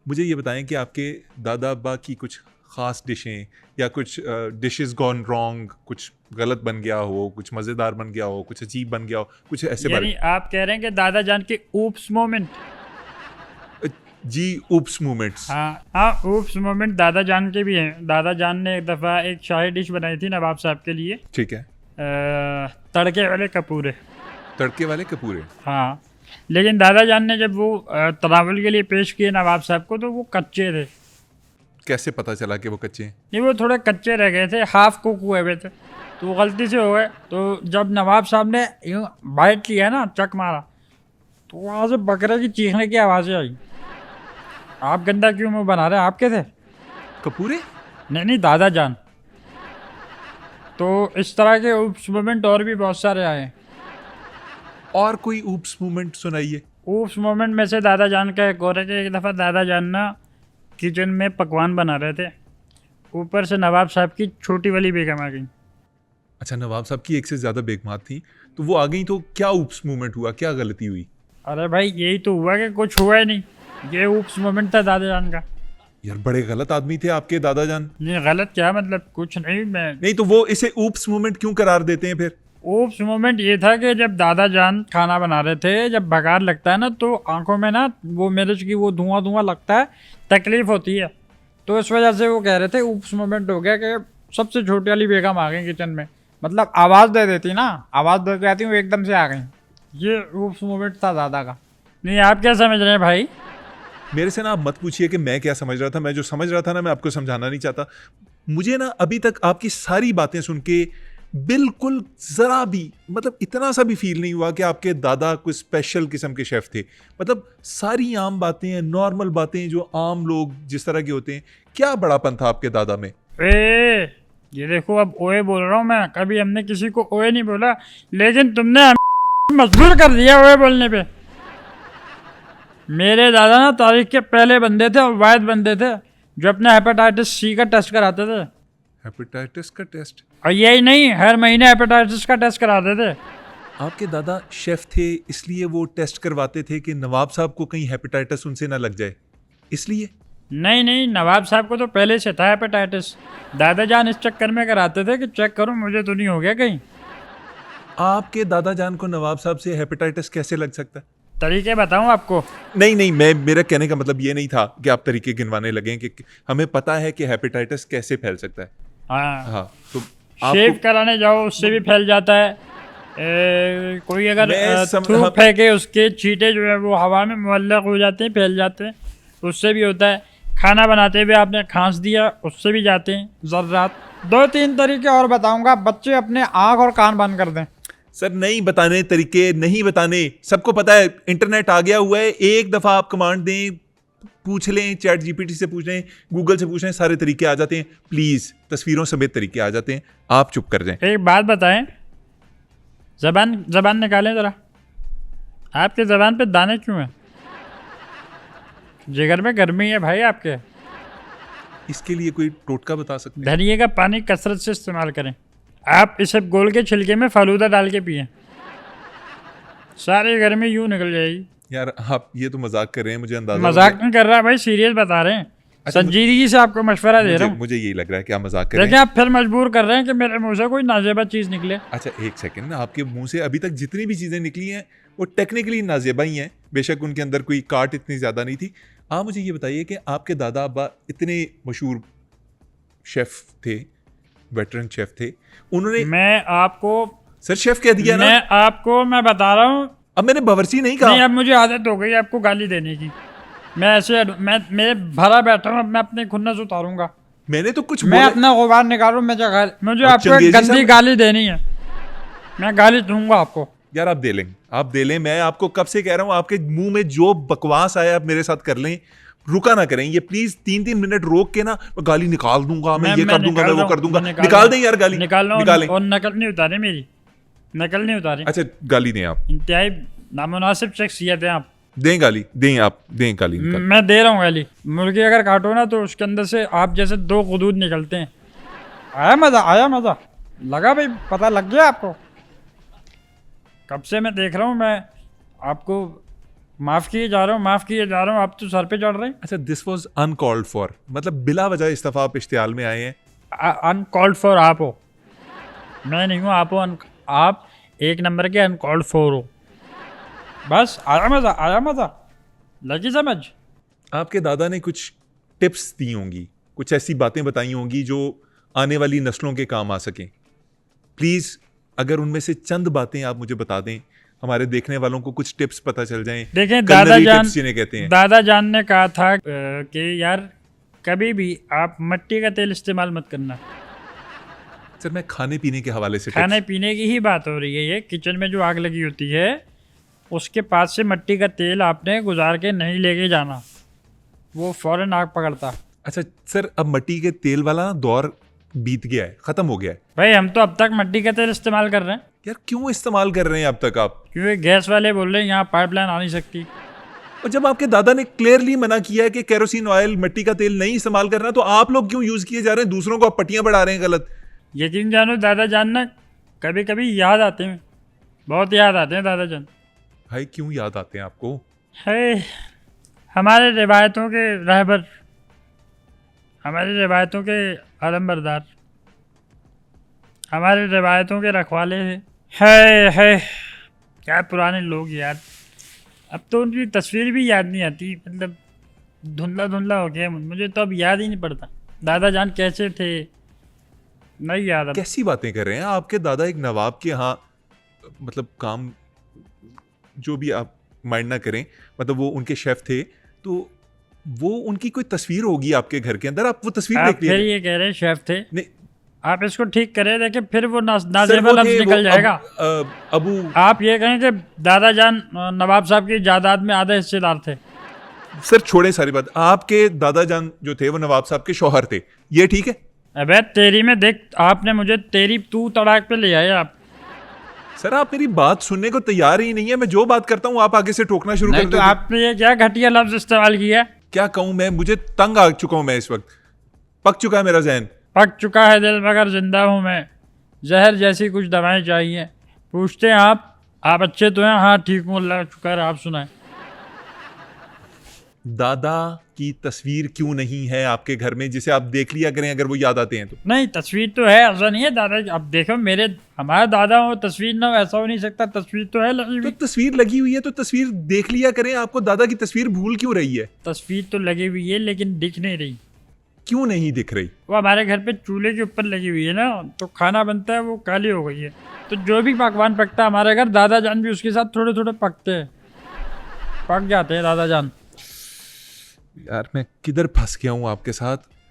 मुझे ये बताएं कि आपके दादा अब्बा की कुछ ख़ास डिशें या कुछ डिशेस गॉन रॉन्ग, कुछ गलत बन गया हो, कुछ मज़ेदार बन गया हो, कुछ अजीब बन गया हो, कुछ ऐसे यानी आप कह रहे हैं कि दादा जान के ऊप्स मोमेंट। जी, ऊप्स मोमेंट्स। हाँ ऊप्स मोमेंट दादा जान के भी हैं। दादा जान ने एक दफ़ा एक शाही डिश बनाई थी नवाब साहब के लिए, ठीक है। तड़के वाले कपूरे। तड़के वाले कपूरे। हाँ, लेकिन दादा जान ने जब वो तनावल के लिए पेश किए नवाब साहब को तो वो कच्चे थे। कैसे पता चला कि वो कच्चे हैं? नहीं, वो थोड़े कच्चे रह गए थे, हाफ कुक हुए हुए थे, तो वो गलती से हो गए। तो जब नवाब साहब ने यूँ बाइट किया ना, चक मारा, तो वहाँ से बकरे की चीखने की आवाज़ें आई। आप गंदा क्यों मुँह बना रहे हैं? आपके थे? कपूरे? नहीं, दादा जान। तो इस तरह के ऊप्स मोमेंट और भी बहुत सारे आए। और कोई ऊप्स मोमेंट सुनाइए। ऊप्स मोमेंट में से दादा जान का एक और है कि एक दफ़ा दादा जान ना किचन में पकवान बना रहे थे, ऊपर से नवाब साहब की छोटी वाली बेगम आ गई। अच्छा, नवाब साहब की एक से ज़्यादा बेगमात थी, तो वो आ गई, तो क्या ऊप्स मोमेंट हुआ, क्या गलती हुई? अरे भाई यही तो हुआ कि कुछ हुआ ही नहीं, ये ऊप्स मोमेंट था दादा जान का। यार बड़े गलत आदमी थे आपके दादा जान। नहीं गलत क्या, मतलब कुछ नहीं। मैं नहीं तो वो इसे ऊप्स मोमेंट क्यों करार देते हैं फिर? ऊप्स मोमेंट ये था कि जब दादा जान खाना बना रहे थे, जब बघार लगता है ना तो आंखों में ना वो मिर्च की वो धुआं धुआं लगता है, तकलीफ होती है, तो इस वजह से वो कह रहे थे ऊप्स मोमेंट हो गया कि सबसे छोटी वाली बेगम आ गई किचन में। मतलब आवाज़ दे देती ना, आवाज़ दे के आती हूँ एकदम से आ गई। ये ऊप्स मोमेंट था दादा का। नहीं आप क्या समझ रहे हैं भाई? मेरे से ना आप मत पूछिए कि मैं क्या समझ रहा था। मैं जो समझ रहा था ना, मैं आपको समझाना नहीं चाहता। मुझे ना अभी तक आपकी सारी बातें सुन के बिल्कुल ज़रा भी, मतलब इतना सा भी फील नहीं हुआ कि आपके दादा कोई स्पेशल किस्म के शेफ़ थे। मतलब सारी आम बातें हैं, नॉर्मल बातें जो आम लोग जिस तरह के होते हैं। क्या बड़ापन था आपके दादा में? ये देखो अब ओए बोल रहा हूँ मैं, कभी हमने किसी को ओए नहीं बोला, लेकिन तुमने मजबूर कर दिया ओए बोलने पे। मेरे दादा ना तारीख के पहले बंदे थे और वायद बंदे थे जो अपने हेपेटाइटिस सी का टेस्ट कराते थे। हेपेटाइटिस का टेस्ट? और यही नहीं, हर महीने हेपेटाइटिस का टेस्ट कराते थे। आपके दादा शेफ़ थे, इसलिए वो टेस्ट करवाते थे कि नवाब साहब को कहीं हेपेटाइटिस उनसे ना लग जाए, इसलिए? नहीं, नवाब साहब को तो पहले से था हेपेटाइटिस। दादा जान इस चक्कर में कराते थे कि चेक करो मुझे तो नहीं हो गया कहीं। आपके दादा जान को नवाब साहब से हेपेटाइटिस कैसे लग सकता है? तरीके बताऊं आपको? नहीं, मेरा कहने का मतलब ये नहीं था कि आप तरीके गिनवाने लगे कि हमें पता है कि हेपेटाइटिस कैसे फैल सकता है। हाँ, तो शेव कराने जाओ उससे भी फैल जाता है। कोई अगर थूक फेंके उसके छींटे जो है वो हवा में मुअल्लक हो जाते हैं, फैल जाते हैं, उससे भी होता है। खाना बनाते हुए आपने खांस दिया, उससे भी जाते हैं ज़र्रात। 2-3 तरीके और बताऊंगा, बच्चे अपने आँख और कान बंद कर दें। सर नहीं बताने तरीके, नहीं बताने, सबको पता है, इंटरनेट आ गया हुआ है। एक दफ़ा आप कमांड दें, पूछ लें, चैट जीपीटी से पूछ लें, गूगल से पूछ लें, सारे तरीके आ जाते हैं। प्लीज़, तस्वीरों समेत तरीके आ जाते हैं, आप चुप कर जाएं। एक बात बताएं, जबान निकालें ज़रा। आपके ज़बान पे दाने क्यों हैं? जिगर में गर्मी है भाई आपके। इसके लिए कोई टोटका बता सकते हैं? धनिए का पानी कसरत से इस्तेमाल करें। आप इसे गोल के छिलके में फालूदा डाल के पिए, सारी गर्मी यूं निकल जाएगी। यार आप ये तो मजाक कर रहे हैं, मुझे अंदाजा। मजाक नहीं कर रहा भाई, सीरियस बता रहे हैं। अच्छा, संजीदगी से आपको मशवरा दे रहा हूँ। मुझे यही लग रहा है कि आप मजाक कर रहे हैं। देखिए आप फिर मजबूर कर रहे हैं कि मेरे मुंह से कोई नाजेबा चीज़ निकले। अच्छा एक सेकंड, आपके मुंह से अभी तक जितनी भी चीज़ें निकली हैं वो टेक्निकली नाजेबा ही हैं, बेशक उनके अंदर कोई काट इतनी ज़्यादा नहीं थी। आप मुझे ये बताइए कि आपके दादा अब्बा इतने मशहूर शेफ़ थे, वेटरन शेफ़ थे, उन्होंने मैं आपको सर शेफ़ कह दिया ना। मैं बता रहा हूँ। अब मैंने बावर्ची नहीं कहा। नहीं, अब मुझे आदत हो गई आपको गाली देने की। मैं ऐसे मैं भरा बैठा हूँ, अब मैं अपने खुन्नस उतारूंगा। मैंने तो कुछ मैं अपना गुबार निकालूं, मुझे आपको एक गंदी गाली देनी है, मैं गाली दूंगा आपको। यार आप दे लें। मैं आपको कब से कह रहा हूँ, आपके मुंह में जो बकवास आया आप मेरे साथ कर लें, रुका ना करें। ये प्लीज 3-3 मिनट रोक के ना, गाली निकाल दूंगा, मैं ये कर दूंगा, मैं वो कर दूंगा। निकाल दें यार गाली, निकालें। और नकल नहीं उतारे, मेरी नकल नहीं उतारे। अच्छा गाली दें आप। इंतहाई नामुनासिब शख्सियत है आप। दें गाली, दें आप, दें गाली। मैं दे रहा हूँ गाली। मुर्गी अगर काटो ना तो उसके अंदर से आप जैसे 2 गुदूद निकलते हैं। आया मज़ा लगा भाई, पता लग गया आपको? कब से मैं देख रहा हूँ, मैं आपको माफ़ किए जा रहा हूँ, माफ़ किए जा रहा हूँ, आप तो सर पे चढ़ रहे हैं। अच्छा, दिस वाज अनकॉल्ड फॉर, मतलब बिला वजह इस्तीफा आप इश्तिहाल में आए हैं। अनकॉल्ड फॉर आप हो, मैं नहीं हूँ, आप हो आप एक नंबर के अनकॉल्ड फॉर हो। बस आया मज़ा, आया मज़ा, लगी समझ। आपके दादा ने कुछ टिप्स दी होंगी, कुछ ऐसी बातें बताई होंगी जो आने वाली नस्लों के काम आ सकें। प्लीज़ अगर उनमें से चंद बातें आप मुझे बता दें, हमारे देखने वालों को कुछ टिप्स पता चल जाएं। देखें, culinary tips जिन्हें कहते हैं। दादा जान ने कहा था कि यार कभी भी आप मिट्टी का तेल इस्तेमाल मत करना। सर, मैं खाने पीने के हवाले से खाने tips- पीने की ही बात हो रही है, ये किचन में जो आग लगी होती है उसके पास से मिट्टी का तेल आपने गुजार के नहीं लेके जाना, वो फौरन आग पकड़ता। अच्छा सर, अब मिट्टी के तेल वाला दौर बीत गया है, खत्म हो गया है। भाई हम तो अब तक मिट्टी का तेल इस्तेमाल कर रहे हैं, यार क्यों इस्तेमाल कर रहे हैं अब तक आप? क्योंकि गैस वाले बोल रहे हैं यहाँ पाइपलाइन आ नहीं सकती। और जब आपके दादा ने क्लियरली मना किया है कि केरोसिन ऑयल, मिट्टी का तेल नहीं इस्तेमाल करना, तो आप लोग क्यों यूज किए जा रहे हैं? दूसरों को आप पट्टियां बढ़ा रहे हैं गलत। यकीन जानो दादा जान ना कभी कभी याद आते हैं, बहुत याद आते हैं दादा जान। भाई क्यों याद आते हैं आपको? है हमारे रिवायतों के रहबर, हमारी रिवायतों के आलमबरदार, हमारे रिवायतों के रखवाले हैं। है क्या पुराने लोग यार, अब तो उनकी तस्वीर भी याद नहीं आती, मतलब धुंधला धुंधला हो गया मुझे तो अब याद ही नहीं पड़ता दादा जान कैसे थे, नहीं याद अब। कैसी बातें कर रहे हैं? आपके दादा एक नवाब के यहाँ, मतलब काम, जो भी आप माइंड ना करें, मतलब वो उनके शेफ थे, तो वो उनकी कोई तस्वीर होगी आपके घर के अंदर, आप वो तस्वीर आप देख फिर लीजिए। ये कह रहे हैं शेफ थे, नहीं आप इसको ठीक करें, देखिए फिर वो सर, नाजेबा वो लफ्ज थे, निकल जाएगा। अबू। आप ये कहें कि दादा जान नवाब साहब की जायदाद में आधे हिस्सेदार थे। सर छोड़े सारी बात, आपके दादा जान जो थे वो नवाब साहब के शौहर थे, ये ठीक है? अबे तेरी में देख, आपने मुझे तेरी तू तड़ाक पे ले आए आप। सर आप मेरी बात सुनने को तैयार ही नहीं है, मैं जो बात करता हूँ आप आगे से टोकना शुरू कर नहीं तो देते हैं। आपने ये क्या घटिया लफ्ज इस्तेमाल किया है? क्या कहूँ मैं, मुझे तंग आ चुका हूँ मैं इस वक्त, पक चुका है मेरा जहन। पक चुका है दिल मगर जिंदा हूँ मैं, जहर जैसी कुछ दवाएं चाहिए। पूछते हैं आप अच्छे तो हैं? हाँ ठीक हूँ, अल्लाह का शुक्र, आप सुनाएं। दादा की तस्वीर क्यों नहीं है आपके घर में, जिसे आप देख लिया करें अगर वो याद आते हैं तो? नहीं तस्वीर तो है, ऐसा नहीं है दादा, अब देखो मेरे हमारा दादा हो तस्वीर ना हो ऐसा हो नहीं सकता, तस्वीर तो है लगी तो हुई। तस्वीर लगी हुई है तो तस्वीर देख लिया करें, आपको दादा की तस्वीर भूल क्यों रही है? तस्वीर तो लगी हुई है लेकिन दिख नहीं रही। क्यों नहीं दिख रही? वो हमारे घर पे चूल्हे के ऊपर लगी हुई है ना, तो खाना बनता है वो काली हो गई है, तो जो भी पकवान पकता है हमारे घर दादा जान भी उसके साथ थोड़े थोड़े पकते हैं, पक जाते हैं दादा जान। यार मैं किधर फंस गया हूँ आपके साथ।